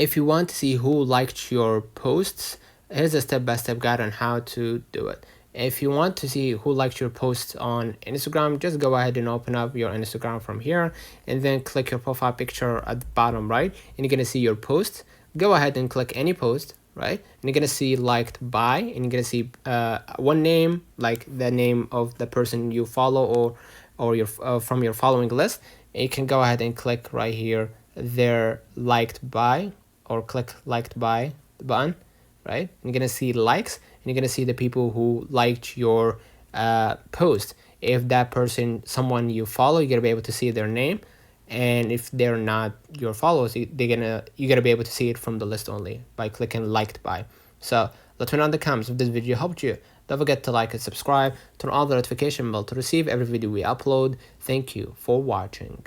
If you want to see who liked your posts, here's a step-by-step guide on how to do it. If you want to see who liked your posts on Instagram, just go ahead and open up your Instagram from here and then click your profile picture at the bottom right, and you're gonna see your posts. Go ahead and click any post, right? And you're gonna see liked by, and you're gonna see one name, like the name of the person you follow or your from your following list. And you can go ahead and click right here, they're liked by, or click liked by the button, right? You're gonna see likes, and you're gonna see the people who liked your post. If that person, someone you follow, you're gonna be able to see their name, and if they're not your followers, you're gonna be able to see it from the list only by clicking liked by. So let me know in the comments if this video helped you. Don't forget to like and subscribe, turn on the notification bell to receive every video we upload. Thank you for watching.